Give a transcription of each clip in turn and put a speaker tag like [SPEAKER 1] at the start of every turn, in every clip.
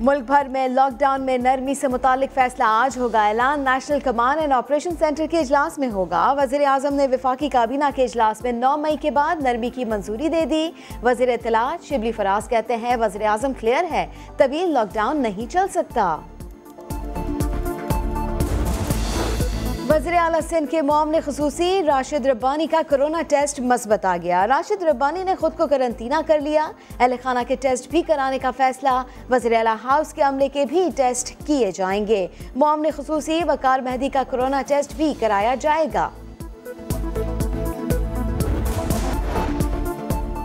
[SPEAKER 1] मुल्क भर में लॉकडाउन में नरमी से मुतालिक फैसला आज होगा। ऐलान national command and operation centre के इजलास में होगा। वज़ीर आज़म ने वफाकी काबीना के इजलास में 9 मई के बाद नरमी की मंजूरी दे दी। वज़ीर इत्तलात शिबली फराज कहते हैं वज़ीर आज़म क्लियर है, तवील लॉकडाउन नहीं चल सकता। वज़ीर आला सिंध के मामले खुसूसी राशिद रब्बानी का कोरोना टेस्ट मस्बत आ गया। राशिद रब्बानी ने खुद को करंतना कर लिया। अहले खाना के टेस्ट भी कराने का फैसला। वज़ीर आला हाउस के अमले के भी टेस्ट किए जाएंगे। मामले खुसूसी वकार मेहदी का कोरोना टेस्ट भी कराया जाएगा।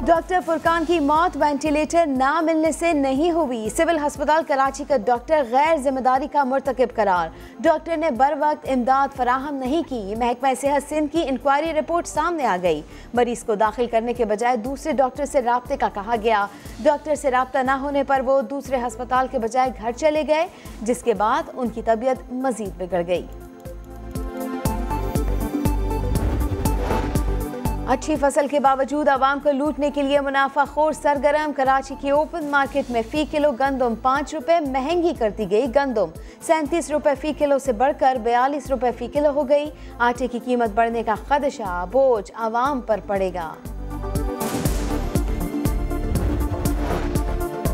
[SPEAKER 1] डॉक्टर फुरकान की मौत वेंटिलेटर ना मिलने से नहीं हुई। सिविल अस्पताल कराची का डॉक्टर गैर जिम्मेदारी का मुर्तकिब करार। डॉक्टर ने बर वक्त इमदाद फराहम नहीं की। महकमा सेहत सिंध की इंक्वायरी रिपोर्ट सामने आ गई। मरीज को दाखिल करने के बजाय दूसरे डॉक्टर से राब्ते का कहा गया। डॉक्टर से राब्ता न होने पर वो दूसरे अस्पताल के बजाय घर चले गए, जिसके बाद उनकी तबीयत मजीद बिगड़ गई। अच्छी फसल के बावजूद आवाम को लूटने के लिए मुनाफाखोर सरगर्म। कराची की ओपन मार्केट में फी किलो गंदम 5 रुपए महंगी कर दी गई। गंदम 37 रुपए फी किलो से बढ़कर 42 रुपए फी किलो हो गई। आटे की कीमत बढ़ने का खदशा बोझ आवाम पर पड़ेगा।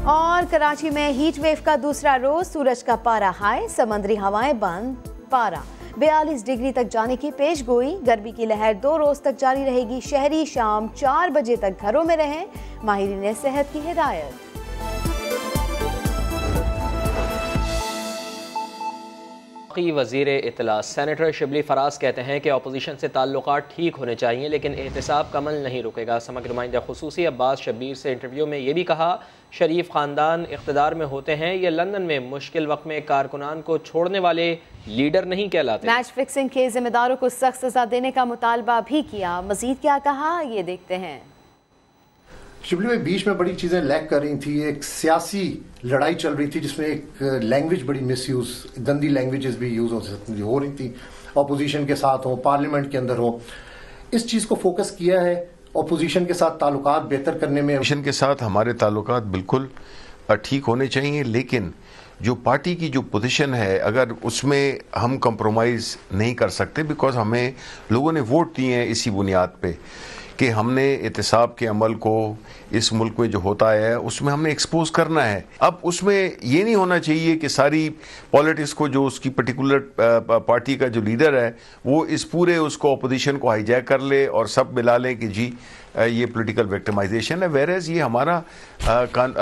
[SPEAKER 1] और कराची में हीट वेव का दूसरा रोज, सूरज का पारा हाई, समंदरी हवाएं बंद, पारा 42 डिग्री तक जाने की पेशगोई। गर्मी की लहर 2 रोज तक जारी रहेगी। शहरी शाम 4 बजे तक घरों में रहें, माहिरीन सेहत की हिदायत।
[SPEAKER 2] वज़ीर इत्तलात सेनेटर शिबली फराज कहते हैं कि अपोजिशन से ताल्लुकात ठीक होने चाहिए, लेकिन एहतिसाब का अमल नहीं रुकेगा। समग्र नुमाइंदा खुसूसी अब्बास शब्बीर से इंटरव्यू में ये भी कहा, शरीफ ख़ानदान इक़्तिदार में होते हैं, ये लंदन में मुश्किल वक्त में कारकुनान को छोड़ने वाले लीडर नहीं कहलाते।
[SPEAKER 1] मैच फिक्सिंग के जिम्मेदारों को सख्त सजा देने का मुतालबा भी किया। मजीद क्या कहा, ये देखते हैं।
[SPEAKER 3] शिबली में बीच में बड़ी चीज़ें लैक कर रही थी। एक सियासी लड़ाई चल रही थी जिसमें एक लैंग्वेज बड़ी मिसयूज, गंदी लैंग्वेजेस भी यूज़ हो रही थी, अपोजिशन के साथ हो, पार्लियामेंट के अंदर हो। इस चीज़ को फोकस किया है अपोजिशन के साथ ताल्लुकात बेहतर करने में।
[SPEAKER 4] अपोजिशन के साथ हमारे ताल्लुकात बिल्कुल ठीक होने चाहिए, लेकिन जो पार्टी की जो पोजीशन है अगर उसमें हम कंप्रोमाइज़ नहीं कर सकते, बिकॉज हमें लोगों ने वोट दिए हैं इसी बुनियाद पे कि हमने एहतिसाब के अमल को इस मुल्क में जो होता है उसमें हमने एक्सपोज करना है। अब उसमें ये नहीं होना चाहिए कि सारी पॉलिटिक्स को जो उसकी पर्टिकुलर पार्टी का जो लीडर है वो इस पूरे उसको अपोजिशन को हाईजैक कर ले और सब मिला लें कि जी ये पॉलिटिकल विक्टिमाइजेशन है। वेरएज़ ये हमारा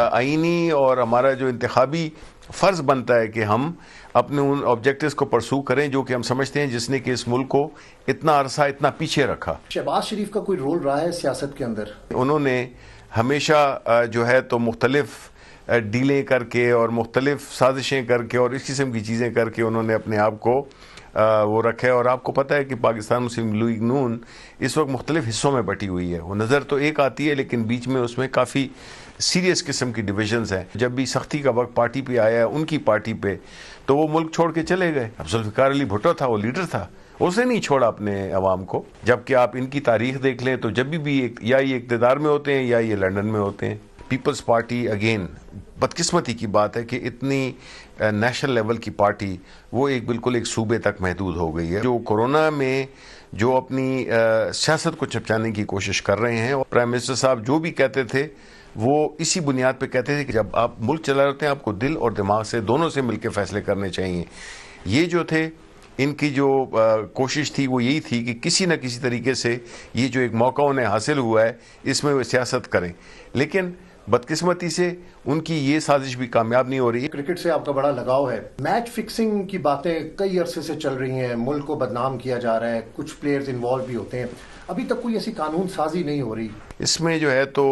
[SPEAKER 4] आईनी और हमारा जो इंतखाबी फ़र्ज़ बनता है कि हम अपने उन ऑब्जेक्टिव्स को परसू करें जो कि हम समझते हैं जिसने कि इस मुल्क को इतना अरसा इतना पीछे रखा।
[SPEAKER 3] शहबाज शरीफ का कोई रोल रहा है सियासत के अंदर? उन्होंने
[SPEAKER 4] हमेशा जो है तो मुख्तलिफ डीलें करके और मुख्तलिफ साजिशें करके और इस किस्म की चीज़ें करके उन्होंने अपने आप को वो रखा है। और आपको पता है कि पाकिस्तान मुस्लिम लीग नून इस वक्त मुख्तलिफ हिस्सों में बटी हुई है। वो नज़र तो एक आती है लेकिन बीच में उसमें काफ़ी सीरियस किस्म की डिविजन्स हैं। जब भी सख्ती का वक्त पार्टी पे आया है उनकी पार्टी पे, तो वो मुल्क छोड़ के चले गए। अब जुल्फ़िकार अली भुट्टो था, वो लीडर था, उसने नहीं छोड़ा अपने अवाम को। जबकि आप इनकी तारीख देख लें तो जब भी या ये इक़्तिदार में होते हैं या ये लंदन में होते हैं। पीपल्स पार्टी अगेन बदकिस्मती की बात है कि इतनी नेशनल लेवल की पार्टी वो बिल्कुल एक सूबे तक महदूद हो गई है। जो कोरोना में जो अपनी सियासत को चमचाने की कोशिश कर रहे हैं, और प्राइम मिनिस्टर साहब जो भी कहते थे वो इसी बुनियाद पे कहते थे कि जब आप मुल्क चला रहे हैं आपको दिल और दिमाग से दोनों से मिलकर फैसले करने चाहिए। ये जो थे इनकी जो कोशिश थी वो यही थी कि किसी न किसी तरीके से ये जो एक मौका उन्हें हासिल हुआ है इसमें वो सियासत करें, लेकिन बदकिस्मती से उनकी ये साजिश भी कामयाब नहीं हो रही है।
[SPEAKER 3] क्रिकेट से आपका बड़ा लगाव है, मैच फिक्सिंग की बातें कई अरसे से चल रही हैं, मुल्क को बदनाम किया जा रहा है, कुछ प्लेयर्स इन्वॉल्व भी होते हैं, अभी तक कोई ऐसी कानून साजी नहीं हो रही।
[SPEAKER 4] इसमें जो है तो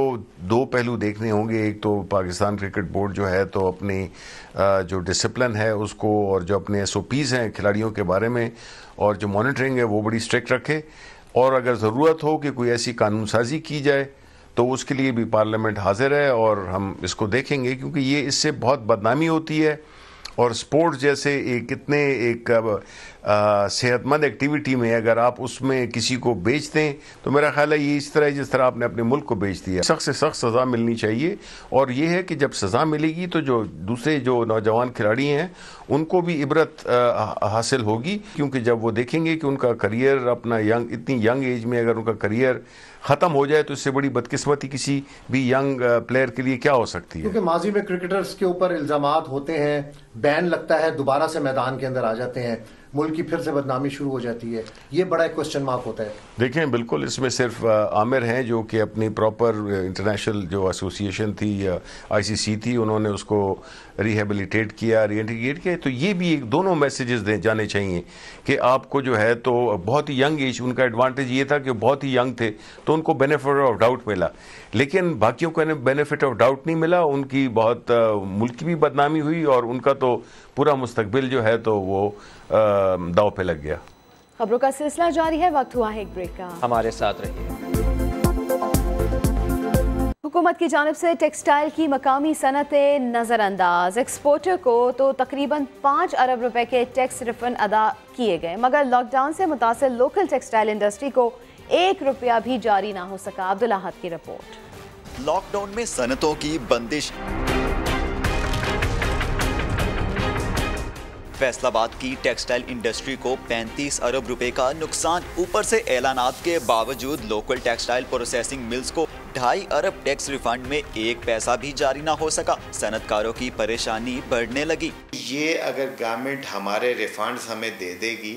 [SPEAKER 4] 2 पहलू देखने होंगे। एक तो पाकिस्तान क्रिकेट बोर्ड जो है तो अपनी जो डिसिप्लिन है उसको और जो अपने SOPs हैं खिलाड़ियों के बारे में और जो मॉनिटरिंग है वो बड़ी स्ट्रिक्ट रखे, और अगर ज़रूरत हो कि कोई ऐसी कानून साजी की जाए तो उसके लिए भी पार्लियामेंट हाजिर है और हम इसको देखेंगे, क्योंकि ये इससे बहुत बदनामी होती है। और स्पोर्ट्स जैसे एक इतने एक सेहतमंद एक्टिविटी में अगर आप उसमें किसी को बेच दें तो मेरा ख्याल है ये इस तरह जिस तरह आपने अपने मुल्क को बेच दिया। सख्त से सख्त सज़ा मिलनी चाहिए, और ये है कि जब सज़ा मिलेगी तो जो दूसरे जो नौजवान खिलाड़ी हैं उनको भी इबरत हासिल होगी, क्योंकि जब वो देखेंगे कि उनका करियर अपना इतनी यंग एज में अगर उनका करियर ख़त्म हो जाए तो इससे बड़ी बदकिस्मती किसी भी यंग प्लेयर के लिए क्या हो सकती है।
[SPEAKER 3] क्योंकि माजी में क्रिकेटर्स के ऊपर इल्ज़ामात होते हैं, बैन लगता है, दोबारा से मैदान के अंदर आ जाते हैं, मुल्क की फिर से बदनामी शुरू हो जाती है, ये बड़ा एक क्वेश्चन मार्क होता है।
[SPEAKER 4] देखें, बिल्कुल इसमें सिर्फ आमिर हैं जो कि अपनी प्रॉपर इंटरनेशनल जो एसोसिएशन थी या आईसीसी थी उन्होंने उसको रिहेबिलिटेट किया, रीइंटीग्रेट किया, तो ये भी एक दोनों मैसेजेस दे जाने चाहिए कि आपको जो है तो बहुत ही यंग एज, उनका एडवांटेज ये था कि बहुत ही यंग थे तो उनको बेनिफिट ऑफ डाउट मिला, लेकिन बाकियों को बेनिफिट ऑफ डाउट नहीं मिला, उनकी बहुत मुल्क की भी बदनामी हुई और उनका तो पूरा मुस्तकबिल जो है तो वो दाव पे लग गया।
[SPEAKER 1] खबरों का सिलसिला जारी है, वक्त हुआ है एक ब्रेक का,
[SPEAKER 2] हमारे साथ रहिए।
[SPEAKER 1] हुकूमत की जानिब से टेक्सटाइल की मकामी सनतें नज़रअंदाज, एक्सपोर्टर को तो तकरीबन 5 अरब रुपए के टैक्स रिफंड अदा किए गए, मगर लॉकडाउन से मुतासर लोकल टेक्सटाइल इंडस्ट्री को 1 रुपया भी जारी ना हो सका। अब्दुल्ला हद की रिपोर्ट।
[SPEAKER 5] लॉकडाउन में सनतों की बंदिश, फैसलाबाद की टेक्सटाइल इंडस्ट्री को 35 अरब रुपए का नुकसान, ऊपर से ऐलानात के बावजूद लोकल टेक्सटाइल प्रोसेसिंग मिल्स को 2.5 अरब टैक्स रिफंड में 1 पैसा भी जारी ना हो सका। सनतकारों की परेशानी बढ़ने लगी।
[SPEAKER 6] ये अगर गवर्नमेंट हमारे रिफंड्स हमें दे देगी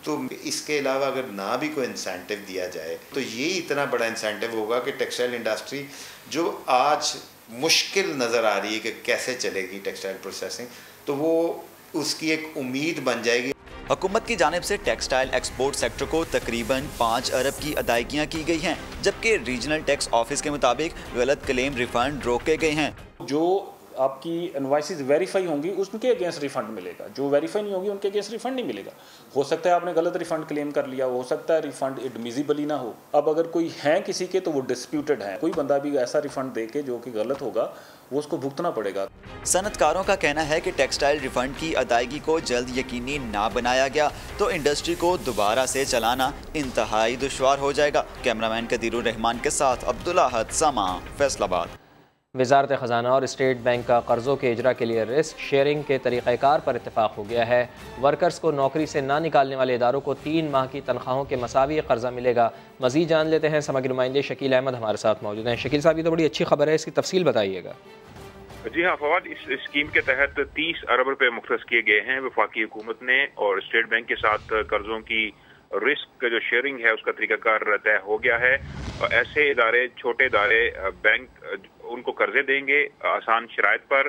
[SPEAKER 6] तो इसके अलावा अगर ना भी कोई इंसेंटिव दिया जाए तो ये इतना बड़ा इंसेंटिव होगा कि टेक्सटाइल इंडस्ट्री जो आज मुश्किल नज़र आ रही है कि कैसे चलेगी टेक्सटाइल प्रोसेसिंग, तो वो उसकी एक उम्मीद बन जाएगी।
[SPEAKER 5] हुकूमत की जानिब से टेक्सटाइल एक्सपोर्ट सेक्टर को तकरीबन 5 अरब की अदायगियाँ की गई हैं, जबकि रीजनल टैक्स ऑफिस के मुताबिक गलत क्लेम रिफंड रोके गए हैं।
[SPEAKER 7] जो आपकी इनवॉइसेस वेरीफाई होंगी उसके अगेंस्ट रिफंड मिलेगा, जो वेरीफाई नहीं होगी उनके अगेंस्ट रिफंड नहीं मिलेगा। हो सकता है आपने गलत रिफंड क्लेम कर लिया, हो सकता है रिफंड एडमिजिबल ही ना हो। अब अगर कोई है किसी के तो वो डिस्प्यूटेड है, कोई बंदा भी ऐसा रिफंड दे के जो कि गलत होगा वो उसको भुगतना पड़ेगा।
[SPEAKER 5] सनतकारों का कहना है कि टेक्सटाइल रिफंड की अदायगी को जल्द यकीनी ना बनाया गया तो इंडस्ट्री को दोबारा से चलाना इंतहाई दुश्वार हो जाएगा। कैमरामैन कदीरुर रहमान के साथ अब्दुल्ला हद, समा, फैसलाबाद।
[SPEAKER 2] वज़ारत ख़जाना और स्टेट बैंक का कर्ज़ों के इजरा के लिए रिस्क शेयरिंग के तरीक़ाकार पर इत्तेफाक हो गया है। वर्कर्स को नौकरी से ना निकालने वाले इदारों को 3 माह की तनख्वाहों के मसावी कर्जा मिलेगा। मज़ीद जान लेते हैं, समग्र नुमाइंदे शकील अहमद हमारे साथ मौजूद हैं। शकील साहब, ये तो बड़ी अच्छी खबर है, इसकी तफसील बताइएगा।
[SPEAKER 8] जी हाँ फवाद, इस स्कीम के तहत 30 अरब रुपए मुख्तस किए गए हैं वफाकी हुकूमत ने, और स्टेट बैंक के साथ कर्जों की रिस्क जो शेयरिंग है उसका तरीकाकार तय हो गया है। ऐसे इदारे, छोटे इदारे, बैंक उनको कर्जे देंगे आसान शराइत पर।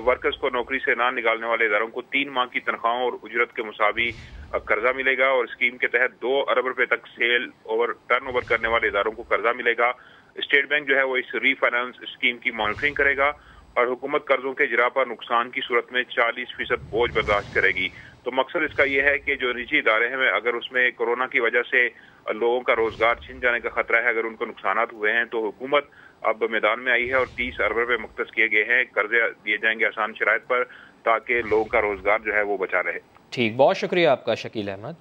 [SPEAKER 8] वर्कर्स को नौकरी से ना निकालने वाले इदारों को 3 माह की तनख्वाहों और उजरत के मुसावी कर्जा मिलेगा, और स्कीम के तहत 2 अरब रुपए तक सेल ओवर टर्नओवर करने वाले इदारों को कर्जा मिलेगा। स्टेट बैंक जो है वो इस रीफाइनेंस स्कीम की मॉनिटरिंग करेगा और हुकूमत कर्जों के इजरा पर नुकसान की सूरत में 40% बोझ बर्दाश्त करेगी। तो मकसद इसका यह है कि जो निजी इदारे हैं अगर उसमें कोरोना की वजह से लोगों का रोजगार छिन जाने का खतरा है, अगर उनको नुकसानात हुए हैं, तो हुकूमत अब मैदान में आई है और 30 अरब रुपए मुख्तस किए गए हैं, कर्जे दिए जाएंगे आसान शराइत पर ताकि लोगों का रोजगार जो है वो बचा रहे।
[SPEAKER 2] ठीक, बहुत शुक्रिया आपका शकील अहमद।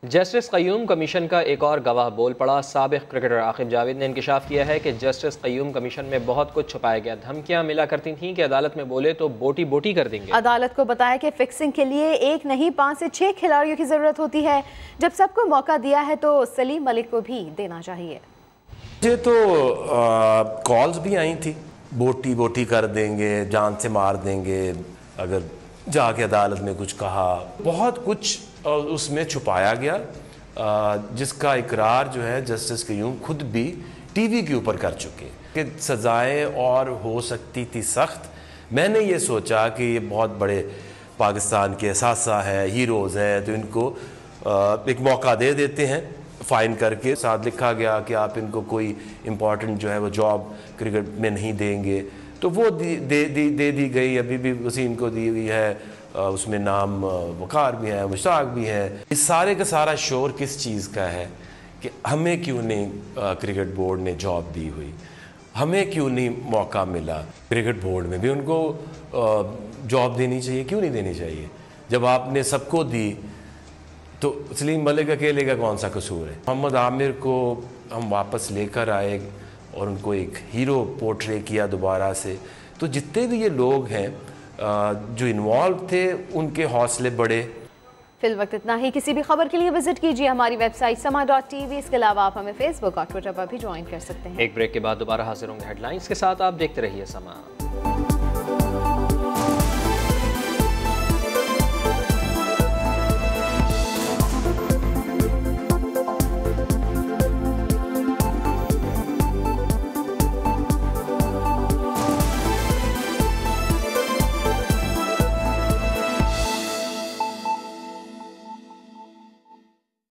[SPEAKER 2] जस्टिस क़य्यूम कमीशन का एक और गवाह बोल पड़ा। साबिक़ क्रिकेटर आकिब जावेद ने इंकशाफ किया है कि जस्टिस क़य्यूम कमीशन में बहुत कुछ छुपाया गया। धमकियां मिला करती थीं कि अदालत में बोले तो बोटी बोटी कर देंगे। अदालत को बताया कि फिक्सिंग के लिए 1 नहीं 5 से 6 खिलाड़ियों की जरूरत होती है। जब सबको मौका दिया है तो सलीम मलिक को भी देना चाहिए।
[SPEAKER 9] मुझे तो कॉल्स भी आई थी, बोटी बोटी कर देंगे, जान से मार देंगे अगर जाके अदालत में कुछ कहा। बहुत कुछ उसमें छुपाया गया, जिसका इकरार जो है जस्टिस क़य्यूम खुद भी टीवी के ऊपर कर चुके कि सज़ाएं और हो सकती थी सख्त। मैंने ये सोचा कि ये बहुत बड़े पाकिस्तान के एहसासा है, हीरोज़ हैं, तो इनको एक मौका दे देते हैं। फ़ाइन करके साथ लिखा गया कि आप इनको कोई इम्पॉर्टेंट जो है वो जॉब क्रिकेट में नहीं देंगे, तो वो दे दी गई। अभी भी वसीम को दी हुई है, उसमें नाम वकार भी हैं, मुश्ताक भी हैं। इस सारे का सारा शोर किस चीज़ का है कि हमें क्यों नहीं क्रिकेट बोर्ड ने जॉब दी हुई, हमें क्यों नहीं मौका मिला। क्रिकेट बोर्ड में भी उनको जॉब देनी चाहिए, क्यों नहीं देनी चाहिए? जब आपने सबको दी तो सलीम मलिक अकेले का कौन सा कसूर है? मोहम्मद आमिर को हम वापस लेकर आए और उनको एक हीरो पोर्ट्रे किया दोबारा से। तो जितने भी ये लोग हैं जो इन्वॉल्व थे, उनके हौसले बढ़े।
[SPEAKER 1] फिल वक्त इतना ही। किसी भी खबर के लिए विजिट कीजिए हमारी वेबसाइट sama.tv। इसके अलावा आप हमें फेसबुक और ट्विटर पर भी ज्वाइन कर सकते हैं।
[SPEAKER 2] एक ब्रेक के बाद दोबारा हाजिर होंगे हेडलाइंस के साथ। आप देखते रहिए समा।